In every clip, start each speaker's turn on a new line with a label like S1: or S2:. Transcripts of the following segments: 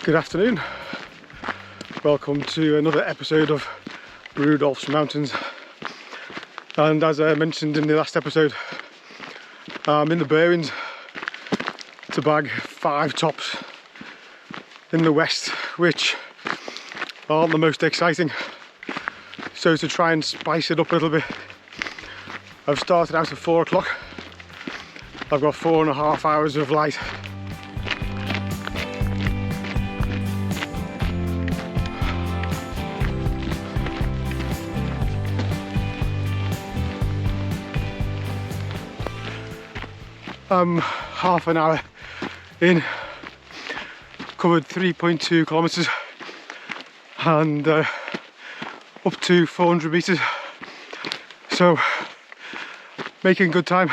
S1: Good afternoon, welcome to another episode of Rudolph's Mountains. And as I mentioned in the last episode, I'm in the Berwins to bag 5 tops in the west, which aren't the most exciting. So to try and spice it up a little bit, I've started out at 4 o'clock. I've got 4.5 hours of light. I'm half an hour in, covered 3.2 kilometers and up to 400 meters, so making good time.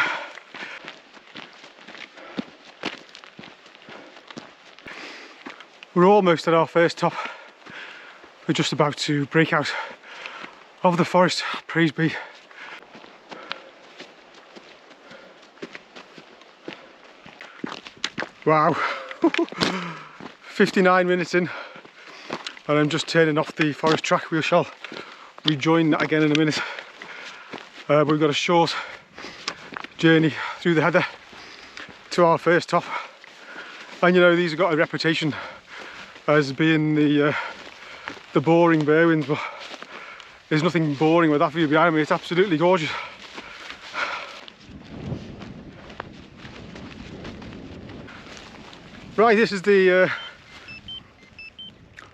S1: We're almost at our first top. We're just about to break out of the forest, praise be. Wow, 59 minutes in and I'm just turning off the forest track. We shall rejoin that again in a minute. We've got a short journey through the heather to our first top, and you know, these have got a reputation as being the boring Berwins, but there's nothing boring with that view behind me. It's absolutely gorgeous. Right, this is the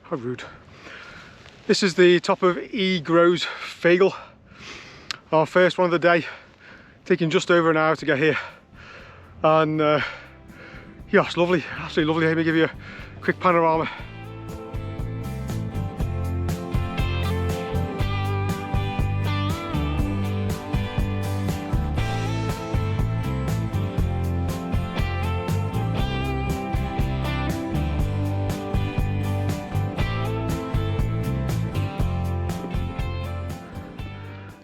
S1: how rude. This is the top of E. Groves Fagel, our first one of the day, taking just over an hour to get here. And yeah, it's lovely, absolutely lovely. Let me give you a quick panorama.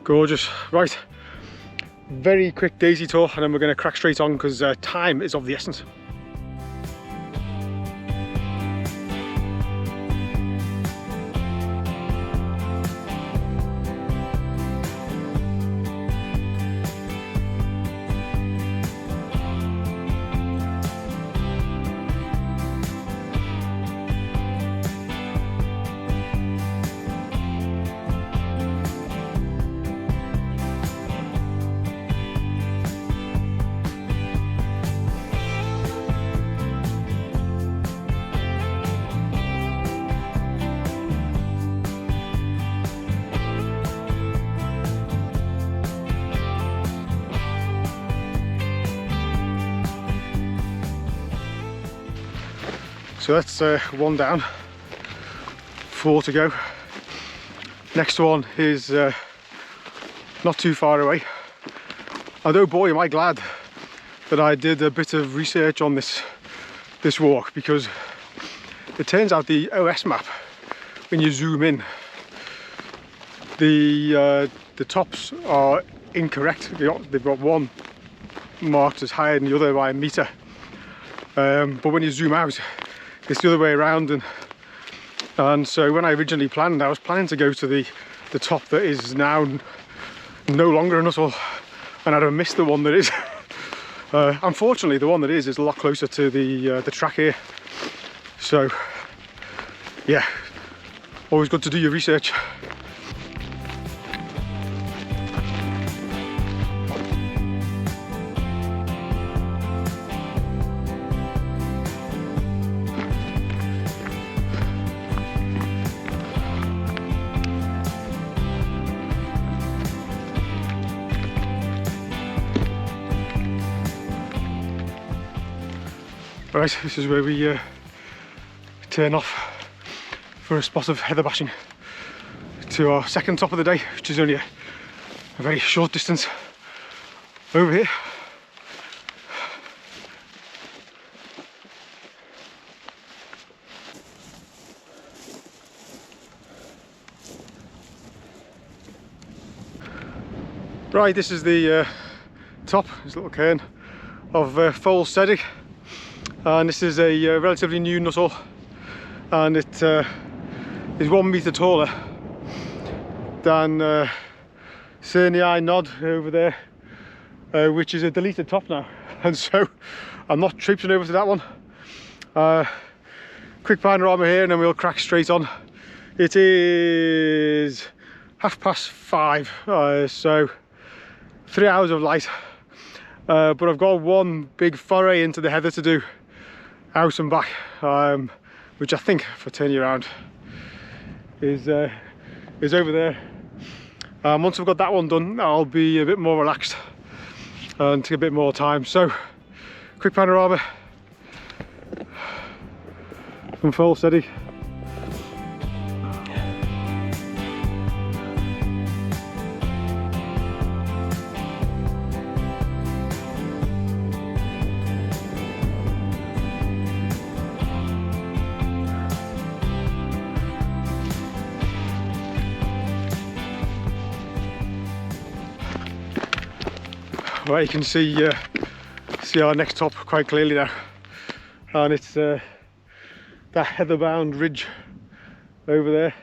S1: Gorgeous. Right, very quick daisy tour and then we're going to crack straight on because time is of the essence. So that's one down, 4 to go. Next one is not too far away. Although boy am I glad that I did a bit of research on this walk, because it turns out the OS map, when you zoom in, the tops are incorrect. They've got one marked as higher than the other by a metre, but when you zoom out it's the other way around, and so when I originally planned, I was planning to go to the top that is now no longer a Nuttall, and I'd have missed the one that is. Unfortunately, the one that is a lot closer to the track here. So yeah, always good to do your research. Right, this is where we turn off for a spot of heather bashing to our second top of the day, which is only a very short distance over here. Right, this is the top, this little cairn of Foel Sedig, and this is a relatively new Nuttall, and it is 1 metre taller than Cernii Nod over there, which is a deleted top now, and so I'm not traipsing over to that one. Quick panorama here and then we'll crack straight on. It is 5:30, so 3 hours of light, but I've got one big foray into the heather to do, out and back, which I think, if I turn you around, is over there. Once I've got that one done, I'll be a bit more relaxed and take a bit more time. So, quick panorama from full steady. Right, you can see our next top quite clearly now, and it's that heather-bound ridge over there.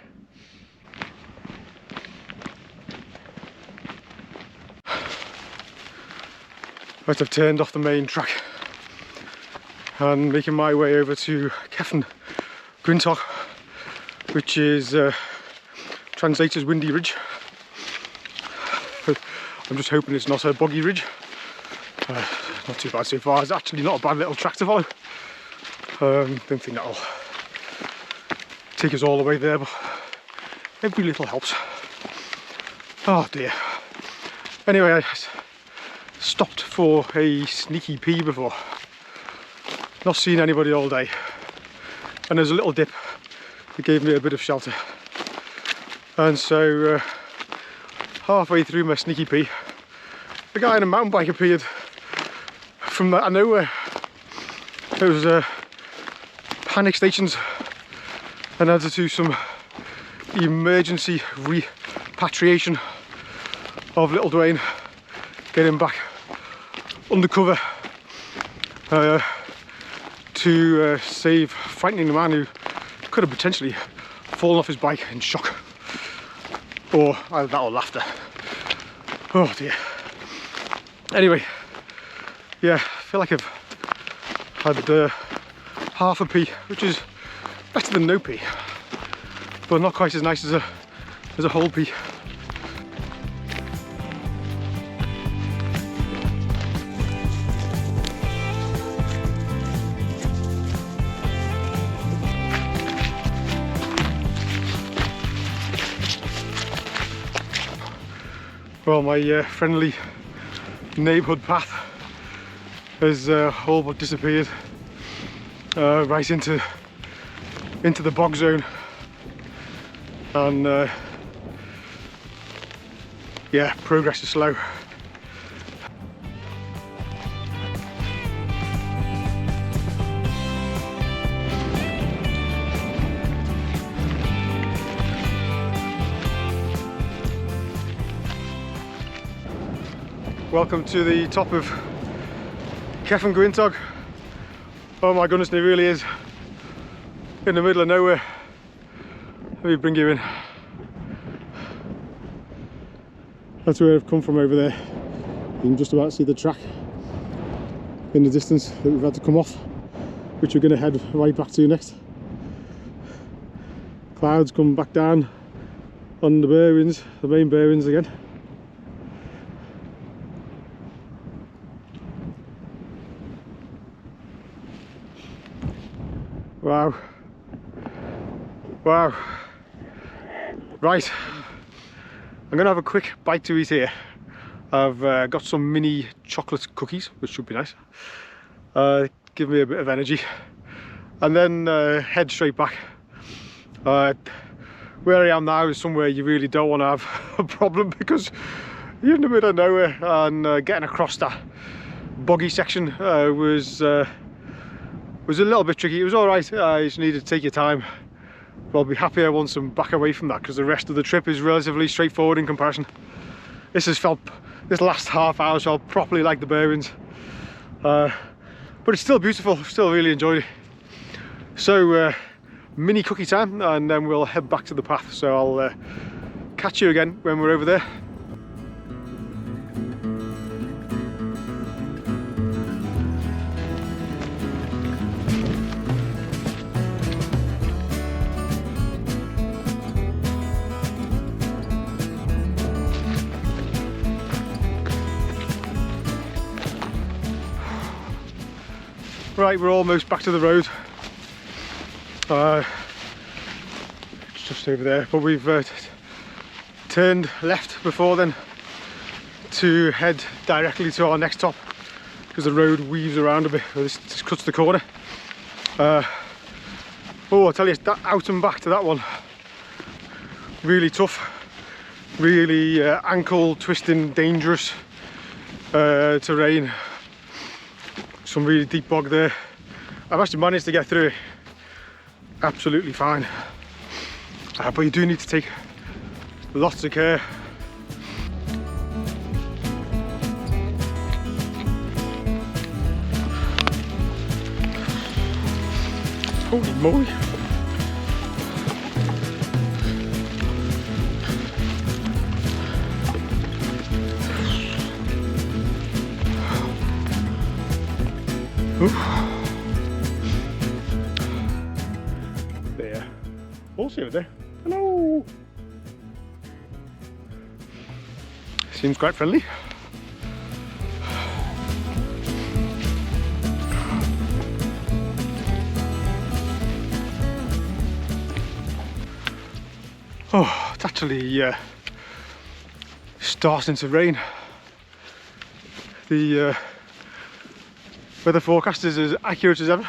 S1: Right, I've turned off the main track and making my way over to Cefn Gwyntok, which is translates as Windy Ridge. I'm just hoping it's not a boggy ridge. Not too bad so far. It's actually not a bad little track to follow. Don't think that'll take us all the way there, but every little helps. Oh dear. Anyway, I stopped for a sneaky pee before. Not seen anybody all day, and there's a little dip that gave me a bit of shelter. And so halfway through my sneaky pee, the guy on a mountain bike appeared from out of nowhere. There was panic stations and had to do some emergency repatriation of little Dwayne, get him back undercover to save frightening the man who could have potentially fallen off his bike in shock, or either that or laughter. Oh dear. Anyway, yeah, I feel like I've had half a pee, which is better than no pee, but not quite as nice as a whole pee. Well, my friendly neighbourhood path has all but disappeared right into the bog zone, and yeah, progress is slow. Welcome to the top of Cefn Gwyntok. Oh my goodness, it really is in the middle of nowhere. Let me bring you in. That's where I've come from over there. You can just about see the track in the distance that we've had to come off, which we're going to head right back to next. Clouds come back down on the Berwyns, the main Berwyns again. Wow. Wow. Right. I'm going to have a quick bite to eat here. I've got some mini chocolate cookies, which should be nice. Give me a bit of energy. And then head straight back. Where I am now is somewhere you really don't want to have a problem, because you're in the middle of nowhere, and getting across that boggy section was a little bit tricky. It was alright, you just needed to take your time. But I'll be happier once I'm back away from that, because the rest of the trip is relatively straightforward in comparison. This last half hour felt properly like the Berwyns. But it's still beautiful, still really enjoyed it. So mini cookie time, and then we'll head back to the path. So I'll catch you again when we're over there. Right, we're almost back to the road. It's just over there, but we've turned left before then to head directly to our next top because the road weaves around a bit. This cuts the corner. Oh, I'll tell you, that out and back to that one, really tough, really ankle twisting, dangerous terrain. Some really deep bog there. I've actually managed to get through it absolutely fine, but you do need to take lots of care. Holy moly. There, also there. Hello. Seems quite friendly. Oh, it's actually starting to rain. The weather forecast is as accurate as ever,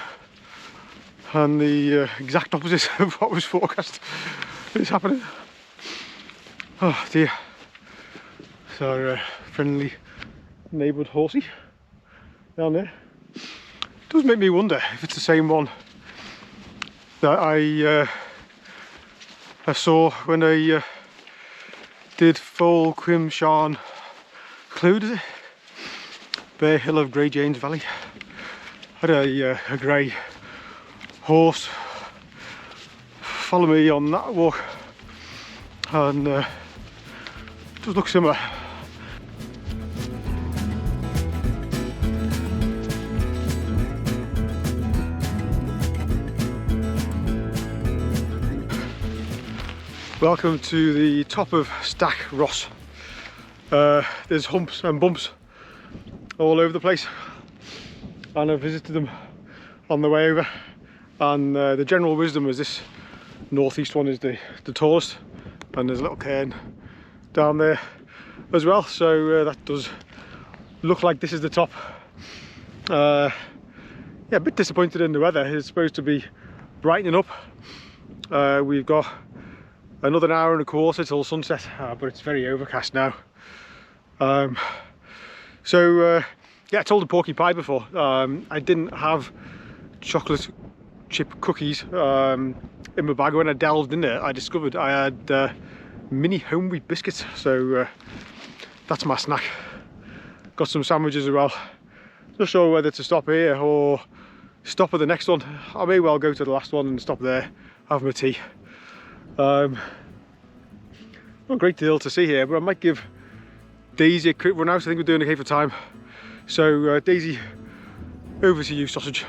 S1: and the exact opposite of what was forecast is happening. Oh dear. It's our friendly neighbourhood horsey down there. It does make me wonder if it's the same one that I saw when I did Foal Quim Shan Clwyd, is it? Bear Hill of Grey James Valley. Had a grey horse follow me on that walk, and it does look similar. Welcome to the top of Stack Ross. There's humps and bumps all over the place, and I visited them on the way over, and the general wisdom is this northeast one is the tallest, and there's a little cairn down there as well, so that does look like this is the top. Yeah, a bit disappointed in the weather. It's supposed to be brightening up. We've got another hour and a quarter till sunset, but it's very overcast now. Yeah, I told the Porky Pie before, I didn't have chocolate chip cookies in my bag. When I delved in there, I discovered I had mini home wheat biscuits, so that's my snack. Got some sandwiches as well. Not sure whether to stop here or stop at the next one. I may well go to the last one and stop there, have my tea. Not a great deal to see here, but I might give Daisy a quick run out. I think we're doing okay for time. So Daisy, over to you, sausage.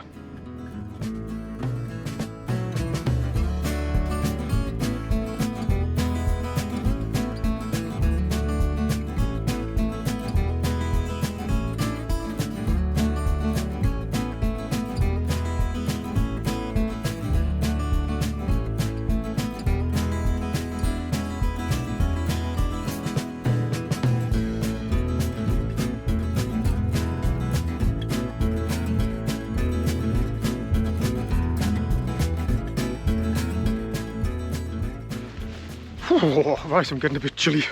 S1: Oh, right, I'm getting a bit chilly.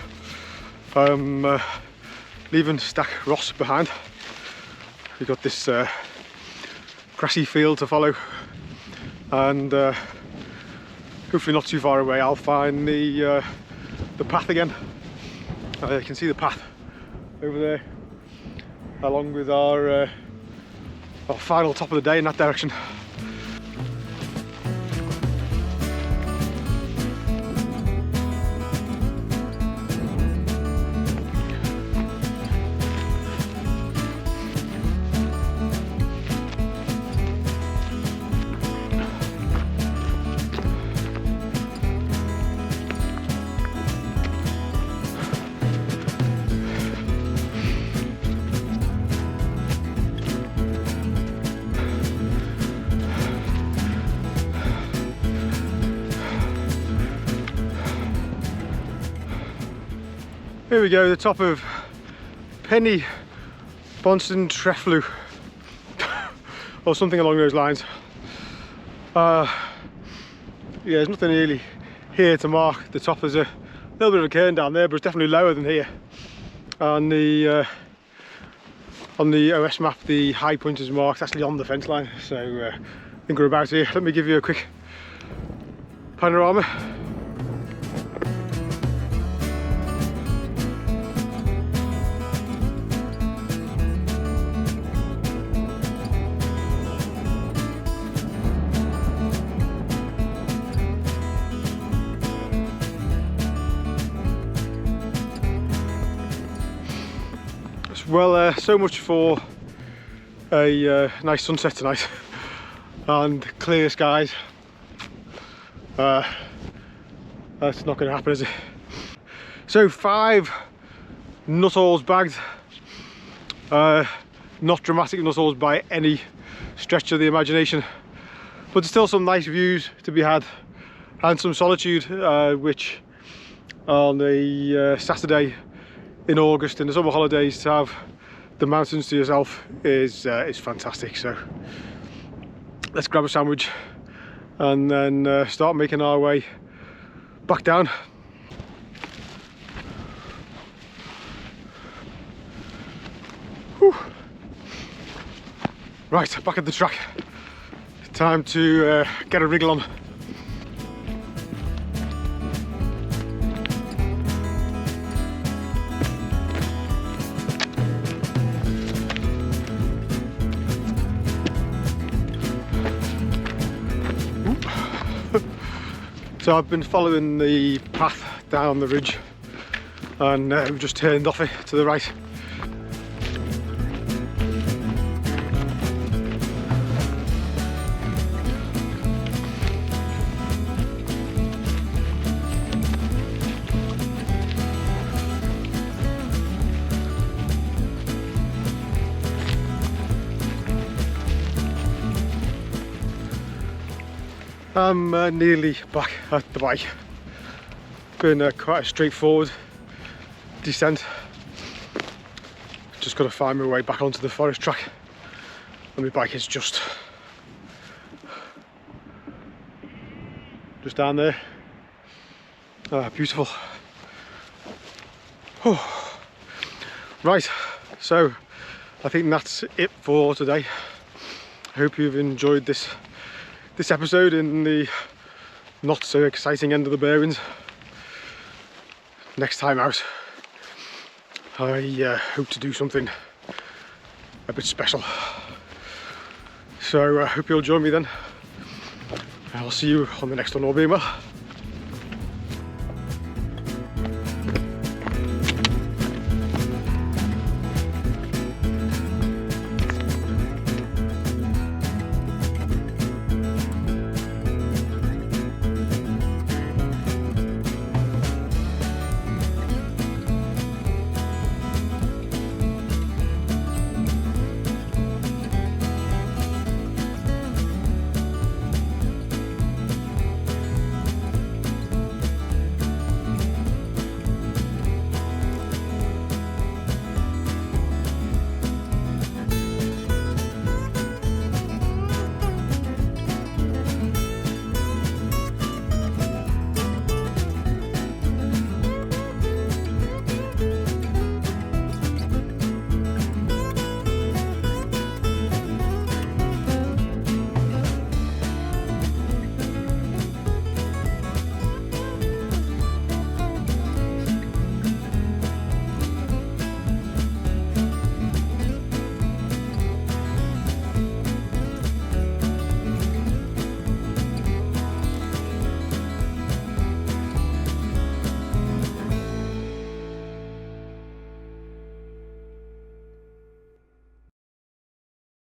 S1: I'm leaving Stack Ross behind. We've got this grassy field to follow, and hopefully not too far away I'll find the path again. You can see the path over there, along with our final top of the day in that direction. Here we go, the top of Penny Bonson Treflu or something along those lines. Yeah, there's nothing really here to mark the top. There's a little bit of a cairn down there, but it's definitely lower than here. On the OS map, the high point is marked actually on the fence line, so I think we're about here. Let me give you a quick panorama. Well, so much for a nice sunset tonight and clear skies. That's not going to happen, is it? So 5 Nuttalls bagged. Not dramatic Nuttalls by any stretch of the imagination, but still some nice views to be had and some solitude, which on a Saturday in August in the summer holidays, to have the mountains to yourself is fantastic. So let's grab a sandwich and then start making our way back down. Whew. Right, back at the track. Time to get a wriggle on. So I've been following the path down the ridge and we've just turned off it to the right. I'm nearly back at the bike. Been quite a straightforward descent. Just got to find my way back onto the forest track, and my bike is just down there. Beautiful. Oh. Right, so I think that's it for today. I hope you've enjoyed this episode in the not so exciting end of the Bearings. Next time out, I hope to do something a bit special. So I hope you'll join me then. I'll see you on the next one, all being well.